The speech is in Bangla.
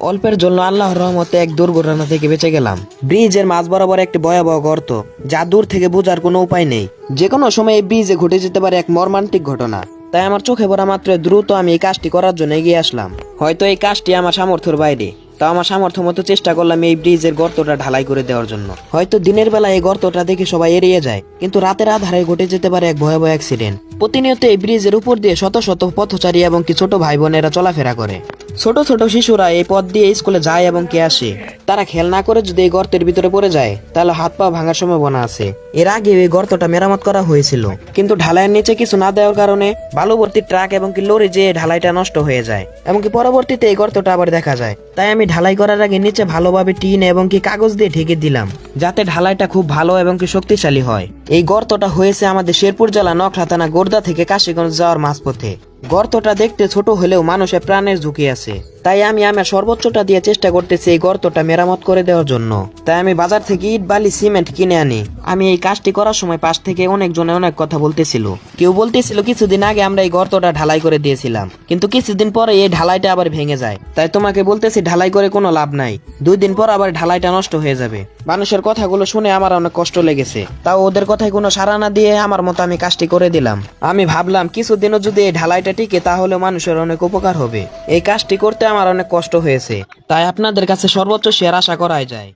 অল্পের জন্য আল্লাহর রহমতে এক দুর্ঘটনা থেকে বেঁচে গেলাম। ব্রিজের মাঝ বরাবর একটি ভয়াবহ গর্ত, যা দূর থেকে বোঝার কোনো উপায় নেই। যে কোনো সময় এই ব্রিজে ঘটে যেতে পারে এক মর্মান্তিক ঘটনা। তাই আমার চোখে পড়া মাত্র দ্রুত আমি এই কাজটি করার জন্য এগিয়ে আসলাম। হয়তো এই কাজটি আমার সামর্থ্যের বাইরে, তাও আমার সামর্থ্য মতো চেষ্টা করলাম এই ব্রিজের গর্তটা ঢালাই করে দেওয়ার জন্য। হয়তো দিনের বেলা এই গর্তটা দেখে সবাই এড়িয়ে যায়, কিন্তু রাতের আধারে ঘটে যেতে পারে এক ভয়াবহ অ্যাক্সিডেন্ট। প্রতিনিয়ত এই ব্রিজের উপর দিয়ে শত শত পথচারী এবং কি ছোট ভাই বোনেরা চলাফেরা করে। ছোট ছোট শিশুরা এই পথ দিয়ে স্কুলে যায় এবং কে আসে। তারা খেয়াল না করে যদি এই গর্তের ভিতরে পড়ে যায়, তাহলে হাত পা ভাঙার সম্ভাবনা আছে। এর আগে এই গর্তটা মেরামত করা হয়েছিল, কিন্তু ঢালাইয়ের নিচে কিছু না দেওয়ার কারণে বালুভর্তি ট্রাক এবং কি লরি যে ঢালাইটা নষ্ট হয়ে যায়, এবং কি পরবর্তীতে এই গর্তটা আবার দেখা যায়। তাই আমি ঢালাই করার আগে নিচে ভালোভাবে টিন এবং কি কাগজ দিয়ে ঢেকে দিলাম, যাতে ঢালাইটা খুব ভালো এবং কি শক্তিশালী হয়। এই গর্তটা হয়েছে আমাদের শেরপুর জেলা নকলা থানা গোর্দা থেকে কাশীগঞ্জ যাওয়ার মাঝপথে। গর্তটা দেখতে ছোট হলেও মানুষের প্রাণের ঝুঁকি আছে। তাই আমি আমার সর্বোচ্চটা দিয়ে চেষ্টা করতেছি এই গর্তটা মেরামত করে দেওয়ার জন্য। তাই আমি বাজার থেকে ইট বালি সিমেন্ট কিনে আনি। আমি এই কাজটি করার সময় পাশ থেকে অনেকজনে অনেক কথা বলতেছিল। কেউ বলতেছিল কিছুদিন আগে আমরা এই গর্তটা ঢালাই করে দিয়েছিলাম, কিন্তু কিছুদিন পরে এই ঢালাইটা আবার ভেঙে যায়। তাই তোমাকে বলতেছি ঢালাই করে কোনো লাভ নাই, 2 দিন পর আবার ঢালাইটা নষ্ট হয়ে যাবে। মানুষের কথাগুলো শুনে আমার অনেক কষ্ট লেগেছে, তাও ওদের কথায় কোনো সাড়া না দিয়ে আমার মতো আমি কাজটি করে দিলাম। আমি ভাবলাম কিছুদিনও যদি এই ঢালাইটা টিকে তাহলে মানুষের অনেক উপকার হবে। এই কাজটি করতে আমার অনেক কষ্ট হয়েছে, তাই আপনাদের কাছে সর্বোচ্চ শেয়ার আশা করাই যায়।